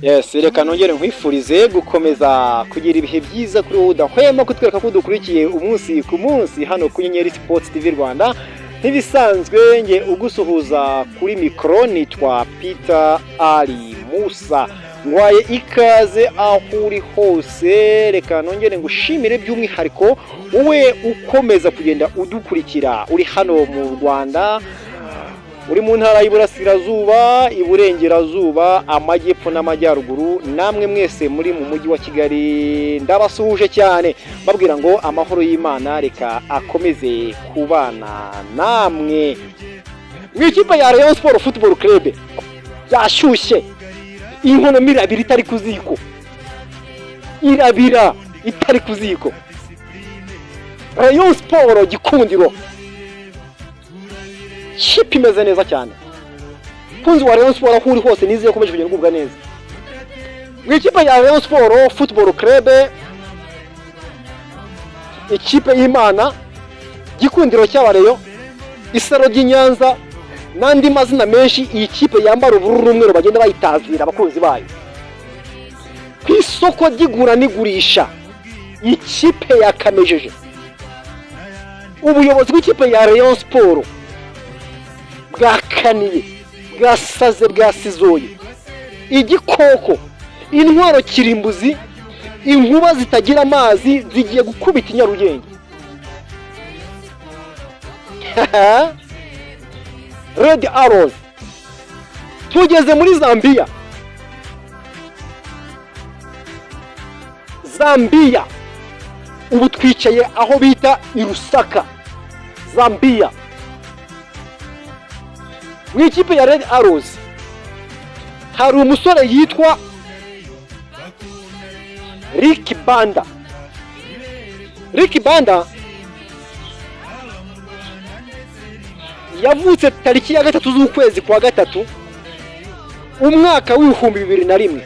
Yes, reka nongere nkwifurize gukomeza kugira ibihe byiza kuri wowe udahwema kutwereka ko dukurikiye umunsi ku munsi hano ku Nyenyeri Sports TV Rwanda. Ntibisanzwe nge ugusuhuza kuri mikro nitwa Peter Ali Musa. Ngwaye ikaze aho uri hose, reka nongere ngushimire by'umwihariko wowe ukomeza kugenda udukurikira uri hano mu Rwanda, uri mu ntara y'Iburasirazuba, Iburengerazuba, Amajyepfo n'Amajyaruguru, namwe mwese muri mu mujyi wa Kigali ndabasuhuje cyane babwira ngo amahoro y'Imana reka akomeze kubana namwe. Mu ikipe ya Rayon Sport Football Club yashyushye, inkono mirabiri itari kuziko, irabira itari kuziko. Rayon Sport Gikundiro kipe imeze neza cyane. Kunzi wa Rayon Sport aho uri hose nizeye ko ukomeje kugenda ugubwa neza. Mu ikipe ya Rayon Sport Football Club, ikipe y'Imana, Gikundiro cy'Abareyo, Isaro ry'Inyanza n'andi mazina menshi, iyi kipe yambara ubururu n'umweru bagenda bayitazira abakunzi bayo. Ku isoko ry'igura n'igurisha ikipe yakamejeje. Ubuyobozi bw'ikipe ya Rayon Sport bwakaniye, bwasaze, bwasizoye, igikoko, intwaro kirimbuzi, inkuba zitagira amazi zigiye gukubita i Nyarugenge. Red Arrows tugeze muri Zambia. Zambia ubu twicaye aho bita i Lusaka, Zambia. Mu ikipe ya Red Arrows hari umusore yitwa Ricky Banda. Ricky Banda yavutse tariki ya 3 z'ukwezi kwa 3 umwaka w'ibihumbi 2001.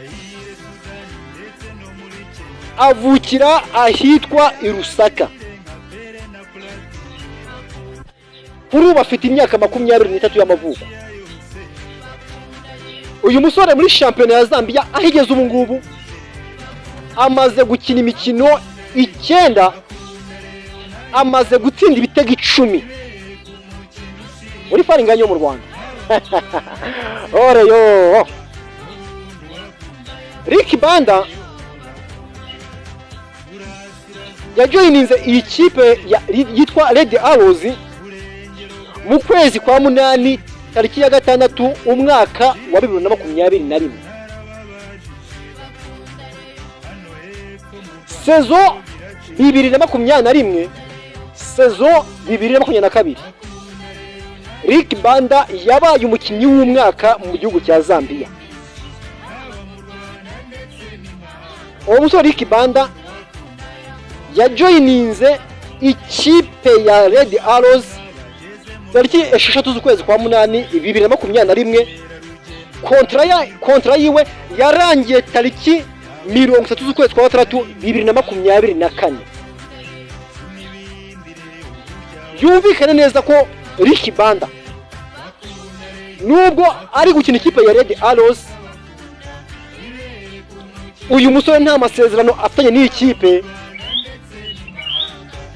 Avukira ahitwa i Lusaka. Kuri ubu afite imyaka 23 y'amavuko. Uyu musore muri shampiyona ya Zambia ahigeze ubu ngubu amaze gukina imikino 9, amaze gutsinda ibitego 10 muri faringanyo mu Rwanda. Oreyo Ricky Banda yajoininze iyi kipe yitwa Red Arrows mu kwezi kwa 8 tariki ya 6 umwaka wa 2021. Sezo 2021 sezo 2022 Ricky Banda yabaye umukinnyi w'umwaka mu gihugu cya Zambia. Uwo musore Ricky Banda yajoininze ikipe ya Red Arrows tariki 6 z'ukwezi kwa 8 2021. Kontra yiwe yarangiye tariki 30 z'ukwezi kwa 3 2024. Yumvikana neza ko Ricky Banda nubwo ari gukina ikipe ya Red Arrows, uyu musore nta masezerano afitanye n'iyi kipe,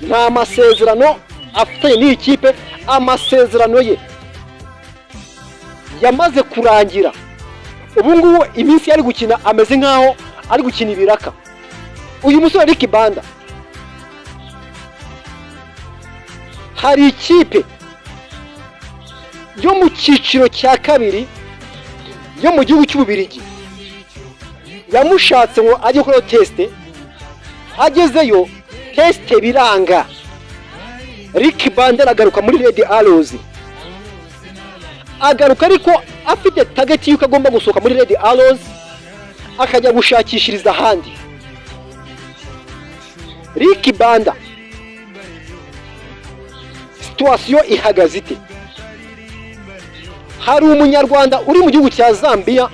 nta masezerano afitanye n'iyi kipe. Amasezerano ye yamaze kurangira. Ubu ngubu iminsi yari gukina ameze nkaho ari gukina ibiraka. Uyu musore Ricky Banda hari ikipe yo mu cyiciro cya kabiri yo mu gihugu cy'Ububirigi yamushatse ngo ajye gukora teste. Agezeyo teste biranga. Ricky Banda agaruka muri Red Arrows, agaruka ariko afite target yuko agomba gusohoka muri Red Arrows akajya gushakishiriza ahandi. Ricky Banda situation ihagaze ite? Hari umunyarwanda uri mu gihugu cya Zambia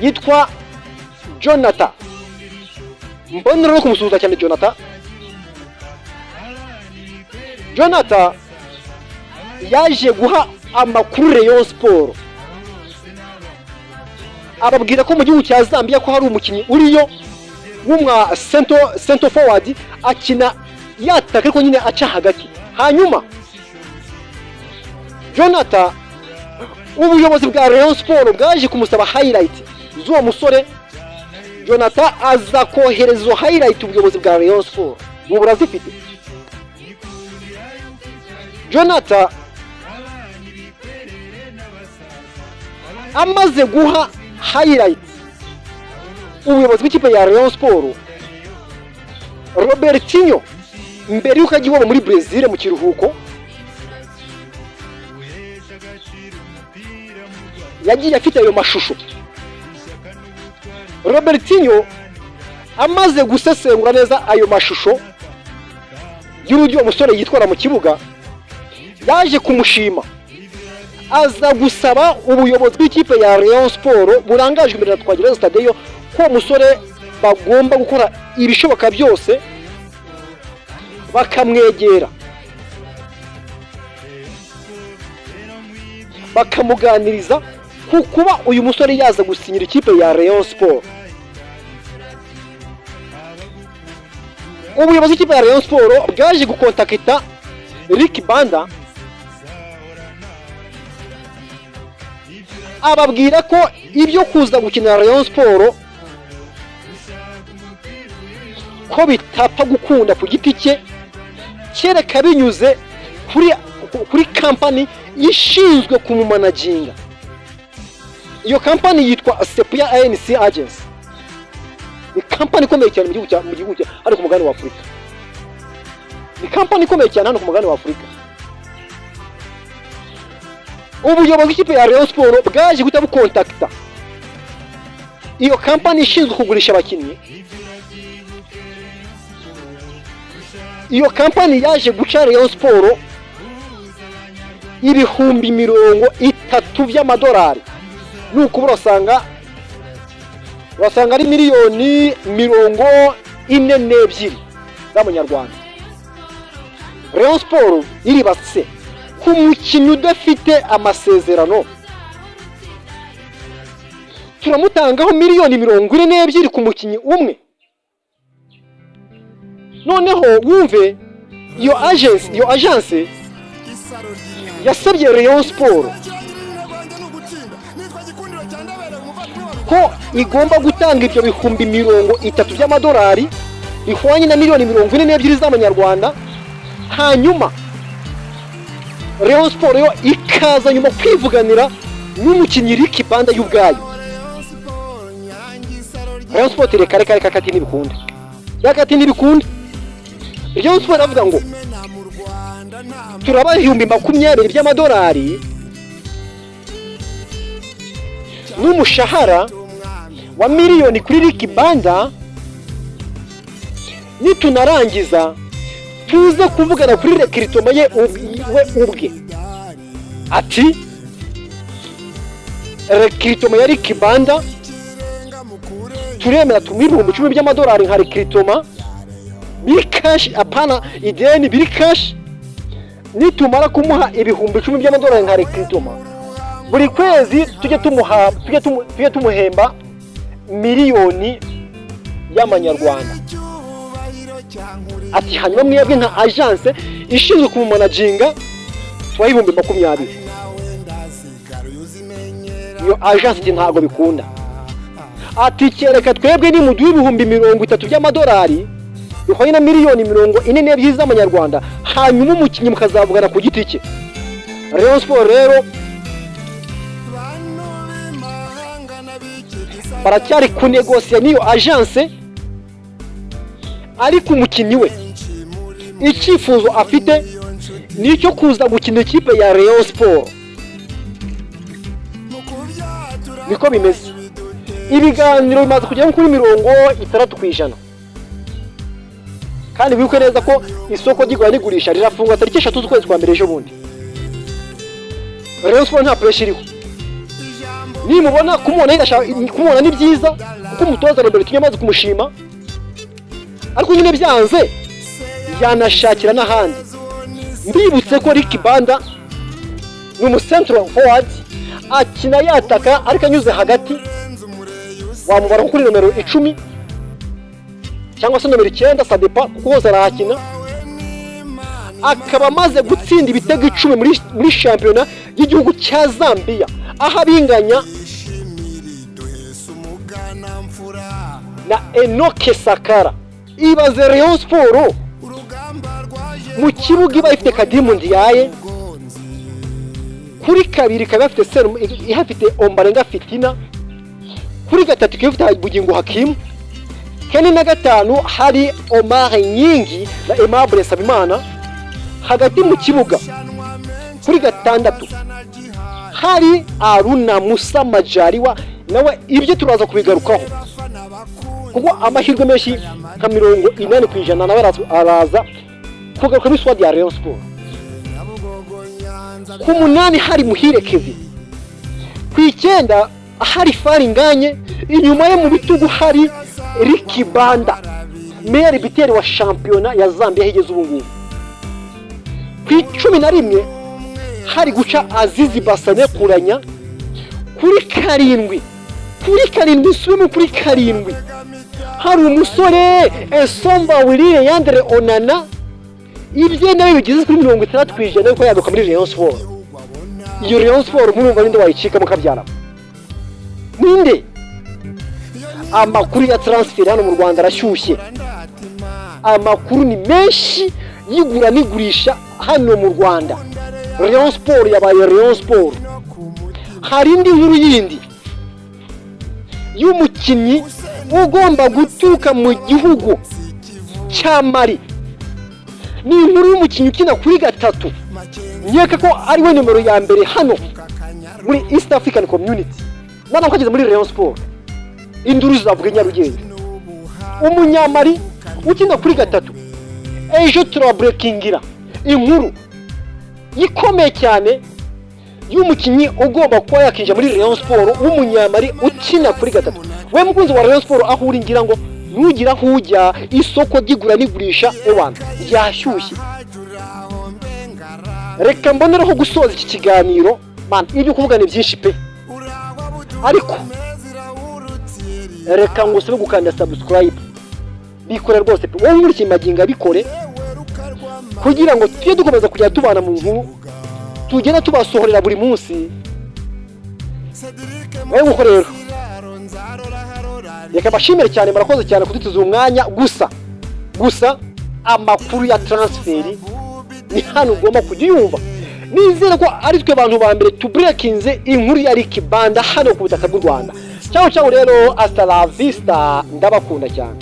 yitwa Jonathan. Mbona no kumusuhuza cyane Jonathan. Jonathan yaje guha amakuru Rayon Sport ababwira ko mu gihugu cya Zambia ko hari umukinnyi uriyo w'umwa center forward akina yataka ariko nyine aca hagati. Hanyuma Jonathan, ubuyobozi bwa Rayon Sport bwaje kumusaba highlight z'uwo musore. Jonathan aza kohereza izo highlight ubuyobozi bwa Rayon Sport burazifite. Jonathan amaze guha highlight ubuyobozi bw'ikipe ya Rayon Sport, Robertinho mbere yuko agiye muri Brazil mu kiruhuko yagiye afite ayo mashusho. Robertinho amaze gusesengura neza ayo mashusho y'uburyo umusore yitwara mu kibuga, yaje kumushima, aza gusaba ubuyobozi bw'ikipe ya Rayon Sport burangajwe imbere na Twagirayezu Tadeyo ko umusore bagomba gukora ibishoboka byose bakamwegera, bakamuganiriza ku kuba uyu musore yaza gusinyira ikipe ya Rayon Sport. Ubuyobozi bw'ikipe ya Rayon Sport bwaje gukontakita Rick Banda ababwira ko ibyo kuza gukina Rayon Sport ko bitapfa gukunda ku giti cye, kereka binyuze kuri company ishinzwe kumumanaginga. Iyo company yitwa Sepia ANC Agency, ni company ikomeye cyane mu gihugu hano ku mugabane wa Afurika. Ni company ikomeye cyane hano ku mugabane wa Afurika. Ubuyobozi bw'ikipe ya Rayon Sport bwaje guhita bukontakita iyo company ishinzwe kugurisha abakinnyi. Iyo company yaje guca Rayon Sport ibihumbi 30 by'amadolari, nuko urasanga ari miliyoni 42 z'amanyarwanda. Rayon Sport iribatse ku mukinnyi udafite amasezerano, turamutangaho miliyoni 42 ku mukinnyi umwe. Noneho wumve iyo agence yasabye Rayon Sport ko igomba gutanga ibyo bihumbi 30 by'amadolari bihwanye na miliyoni 42 z'amanyarwanda. Hanyuma Rayon Sport yo ikaza nyuma kwivuganira n'umukinnyi Rick Banda y'ubwayo. Rayon Sport reka kati n'ibikunda yakati n'ibikunda. Rayon Sport avuga ngo turabaha ibihumbi 20 by'amadolari n'umushahara wa miliyoni kuri Rick Banda, nitunarangiza tuze kuvugana kuri recruitment ye ubwe. Ati recruitment ya Rick Banda turemera tumwibihumbi 10 by'amadolari nka recruitment biri cash, apana ideni, biri cash. Nitumara kumuha ibihumbi 10 by'amadolari nka recruitment, buri kwezi tujye tumuhemba miliyoni y'amanyarwanda. Ati hanyuma mwebwe nka agence ishinzwe kumumanaginga twayibumbi 20. Iyo agence ntago bikunda. Ati kereka twebwe ni mu ibihumbi 30 by'amadolari bihwanye na miliyoni 42 z'amanyarwanda, hanyuma umukinnyi mukazavugana ku giti cye. Rayon Sport rero baracyari kunegosiya n'iyo agence, ariko umukinnyi we icyifuzo afite nicyo kuza gukina ikipe ya Rayon Sport. Niko bimeze. Ibiganiro bimaze kugera kuri 60%, kandi wibuke neza ko isoko ry'igura n'igurisha rirafungwa tariki 3 z'ukwezi kwa mbere ejo bundi. Rayon Sport nta pressure iriho. Nimubona kumubona ni byiza kuko umutoza Robertinho amaze kumushima, ariko nyine byanze yanashakira n'ahandi. Mbibutse ko Rick Banda ni central forward akina yataka ariko anyuze hagati, wamubara kuri nomero 10 cyangwa se nomero 9 sadepa kuko hose arahakina, akaba amaze gutsinda ibitego 10 muri shampiyona y'igihugu cya Zambia, aho abinganya na Enoke Sakara. Ibaze Rayon Sport mu kibuga iba ifite Kadimu Ndiaye, kuri kabiri ikaba ifite Serum, ihafite Ombarenga Fitina, kuri gatatu ikaba ifite Bugingo Hakim, kane na gatanu hari Omar Nyingi na Aimable Sabimana. Hagati mu kibuga kuri gatandatu hari Aruna Musa Majaliwa, nawe ibyo turaza kubigarukaho kuko amahirwe menshi nka 80% nawe araza kugaruka muri squad ya Rayon Sport. Ku 8 hari Muhire Kevin, ku 9 hari Faringanye, inyuma ye mu bitugu hari Ricky Banda, meilleur buteur wa championnat ya Zambia higeze ubu ngubu. Ku 11 hari guca Azizi Basane Kuranya, kuri karindwi sumu kuri karindwi hari umusore Ensomba Willie Yandere Onana, ibyo nawe bigeze kuri 60% yuko yaduka muri Rayon Sport. Iyo Rayon Sport murumva ninde wayicika mu kabyara ninde? Amakuru ya transfer hano mu Rwanda arashyushye, amakuru ni menshi yigura nigurisha hano mu Rwanda. Rayon Sport yabaye Rayon Sport. Hari indi nkuru yindi y'umukinnyi ugomba gutuka mu gihugu cya Mali. Ni inkuru y'umukinnyi ukina kuri gatatu, nyeka ko ari we numero ya mbere hano muri East African Community, nana kwageze muri Rayon Sport. Induru zavuga Nyarugenge, umunyamari ukina kuri gatatu. Ejo turabreakingira inkuru yikomeye cyane y'umukinnyi ugomba kuba yakinja muri Rayon Sport w'umunyamari ukina kuri gatatu. We mukunzi wa Rayon Sport aho uri, ngira ngo nugira hujya isoko ryigura nigurisha ewana ryashyushye. Reka mbonereho gusoza iki kiganiro man, ibyo kuvuga ni byinshi pe, ariko reka ngusabe gukanda subscribe, bikore rwose pe, wowe muri kimaginga bikore kugira ngo tujye dukomeza kujya tubana mu nkuru tugenda tubasohorera buri munsi. Wewe uko rero reka bashimire cyane, murakoze cyane kudutuza umwanya. Gusa amakuru ya transfer ni hano ugomba kujya yumva. Nizera ko ari twe abantu ba mbere tubreakinze inkuru ya Ricky Banda hano ku butaka bw'u Rwanda. Ciao rero, hasta la vista, ndabakunda cyane.